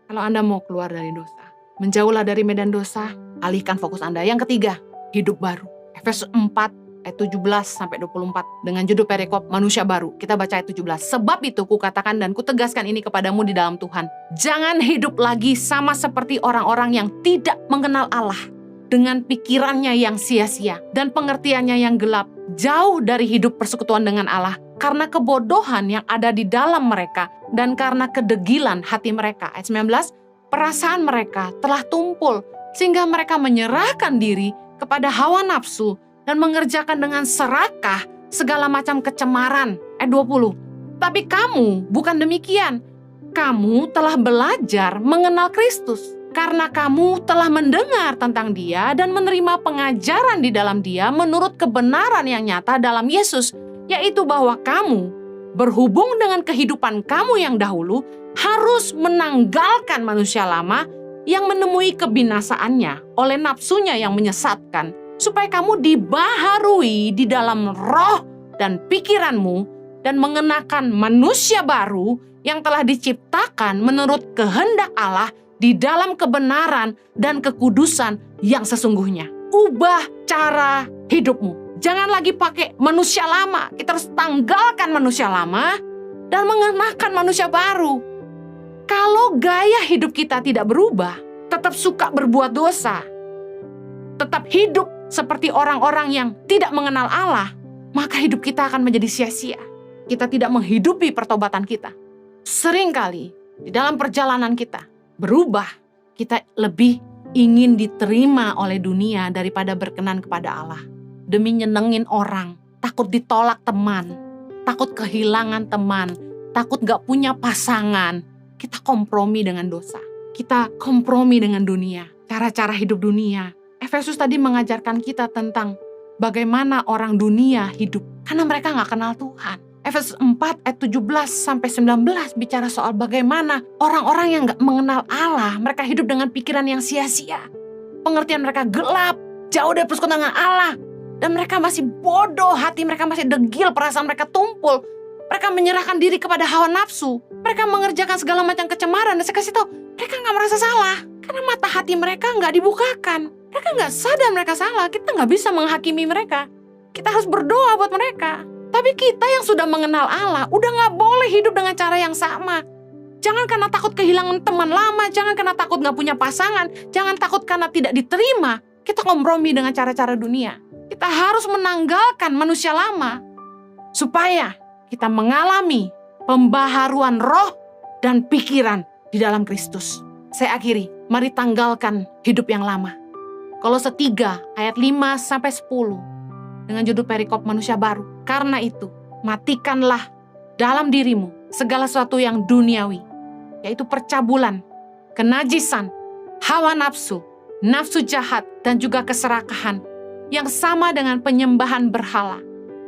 Kalau Anda mau keluar dari dosa, menjauhlah dari medan dosa, alihkan fokus Anda. Yang ketiga, hidup baru. Efesus 4 ayat 17-24 dengan judul perikop manusia baru. Kita baca ayat 17. Sebab itu kukatakan dan kutegaskan ini kepadamu di dalam Tuhan. Jangan hidup lagi sama seperti orang-orang yang tidak mengenal Allah, dengan pikirannya yang sia-sia dan pengertiannya yang gelap, jauh dari hidup persekutuan dengan Allah, karena kebodohan yang ada di dalam mereka dan karena kedegilan hati mereka. Ayat 19, perasaan mereka telah tumpul sehingga mereka menyerahkan diri kepada hawa nafsu dan mengerjakan dengan serakah segala macam kecemaran. Ayat 20, tapi kamu bukan demikian. Kamu telah belajar mengenal Kristus, karena kamu telah mendengar tentang Dia dan menerima pengajaran di dalam Dia menurut kebenaran yang nyata dalam Yesus, yaitu bahwa kamu, berhubung dengan kehidupan kamu yang dahulu, harus menanggalkan manusia lama yang menemui kebinasaannya oleh nafsunya yang menyesatkan, supaya kamu dibaharui di dalam roh dan pikiranmu dan mengenakan manusia baru yang telah diciptakan menurut kehendak Allah di dalam kebenaran dan kekudusan yang sesungguhnya. Ubah cara hidupmu. Jangan lagi pakai manusia lama. Kita harus tanggalkan manusia lama dan mengenakan manusia baru. Kalau gaya hidup kita tidak berubah, tetap suka berbuat dosa, tetap hidup seperti orang-orang yang tidak mengenal Allah, maka hidup kita akan menjadi sia-sia. Kita tidak menghidupi pertobatan kita. Seringkali di dalam perjalanan kita berubah, kita lebih ingin diterima oleh dunia daripada berkenan kepada Allah. Demi nyenengin orang, takut ditolak teman, takut kehilangan teman, takut gak punya pasangan, kita kompromi dengan dosa. Kita kompromi dengan dunia, cara-cara hidup dunia. Efesus tadi mengajarkan kita tentang bagaimana orang dunia hidup, karena mereka gak kenal Tuhan. Efesus 4 ayat 17-19 bicara soal bagaimana orang-orang yang gak mengenal Allah, mereka hidup dengan pikiran yang sia-sia. Pengertian mereka gelap, jauh dari persekutuan dengan Allah. Dan mereka masih bodoh, hati mereka masih degil, perasaan mereka tumpul. Mereka menyerahkan diri kepada hawa nafsu. Mereka mengerjakan segala macam kecemaran. Dan saya kasih tahu, mereka gak merasa salah. Karena mata hati mereka gak dibukakan. Mereka gak sadar mereka salah. Kita gak bisa menghakimi mereka. Kita harus berdoa buat mereka. Tapi kita yang sudah mengenal Allah, udah gak boleh hidup dengan cara yang sama. Jangan karena takut kehilangan teman lama, jangan karena takut gak punya pasangan, jangan takut karena tidak diterima, kita kompromi dengan cara-cara dunia. Kita harus menanggalkan manusia lama, supaya kita mengalami pembaharuan roh dan pikiran di dalam Kristus. Saya akhiri, mari tanggalkan hidup yang lama. Kolose 3 ayat 5-10. Dengan judul perikop manusia baru. Karena itu, matikanlah dalam dirimu segala sesuatu yang duniawi, yaitu percabulan, kenajisan, hawa nafsu, nafsu jahat, dan juga keserakahan, yang sama dengan penyembahan berhala.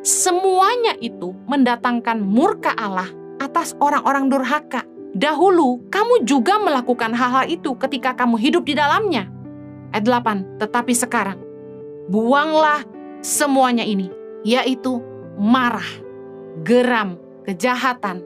Semuanya itu mendatangkan murka Allah atas orang-orang durhaka. Dahulu, kamu juga melakukan hal-hal itu ketika kamu hidup di dalamnya. Ayat 8, tetapi sekarang, buanglah semuanya ini, yaitu marah, geram, kejahatan,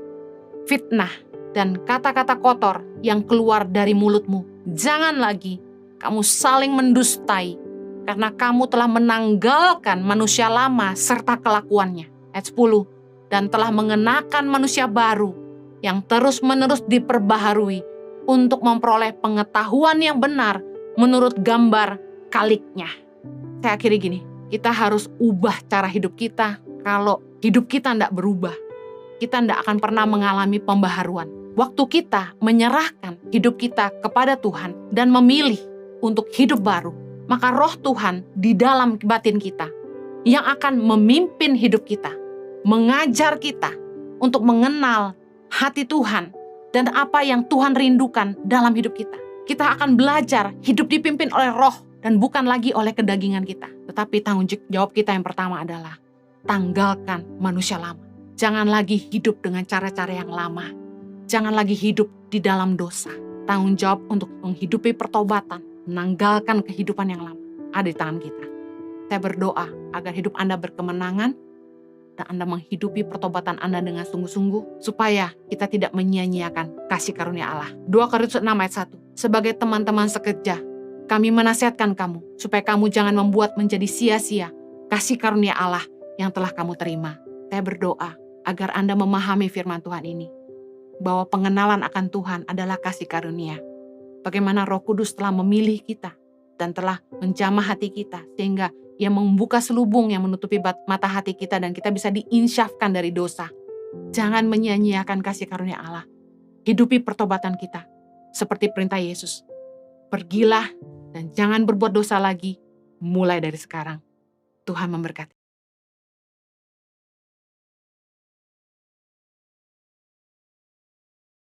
fitnah, dan kata-kata kotor yang keluar dari mulutmu. Jangan lagi kamu saling mendustai, karena kamu telah menanggalkan manusia lama serta kelakuannya. Ayat 10, dan telah mengenakan manusia baru yang terus-menerus diperbaharui untuk memperoleh pengetahuan yang benar menurut gambar kaliknya. Saya akhiri gini. Kita harus ubah cara hidup kita. Kalau hidup kita tidak berubah, kita tidak akan pernah mengalami pembaharuan. Waktu kita menyerahkan hidup kita kepada Tuhan dan memilih untuk hidup baru, maka roh Tuhan di dalam batin kita yang akan memimpin hidup kita, mengajar kita untuk mengenal hati Tuhan dan apa yang Tuhan rindukan dalam hidup kita. Kita akan belajar hidup dipimpin oleh roh dan bukan lagi oleh kedagingan kita. Tetapi tanggung jawab kita yang pertama adalah tanggalkan manusia lama. Jangan lagi hidup dengan cara-cara yang lama. Jangan lagi hidup di dalam dosa. Tanggung jawab untuk menghidupi pertobatan, menanggalkan kehidupan yang lama, ada di tangan kita. Saya berdoa agar hidup Anda berkemenangan, dan Anda menghidupi pertobatan Anda dengan sungguh-sungguh, supaya kita tidak menyia-nyiakan kasih karunia Allah. 2 Korintus 6 ayat 1. Sebagai teman-teman sekerja, kami menasihatkan kamu, supaya kamu jangan membuat menjadi sia-sia kasih karunia Allah yang telah kamu terima. Saya berdoa agar Anda memahami firman Tuhan ini, bahwa pengenalan akan Tuhan adalah kasih karunia. Bagaimana Roh Kudus telah memilih kita dan telah menjamah hati kita, sehingga Ia membuka selubung yang menutupi mata hati kita dan kita bisa diinsyafkan dari dosa. Jangan menyia-nyiakan kasih karunia Allah. Hidupi pertobatan kita seperti perintah Yesus. Pergilah dan jangan berbuat dosa lagi mulai dari sekarang. Tuhan memberkati.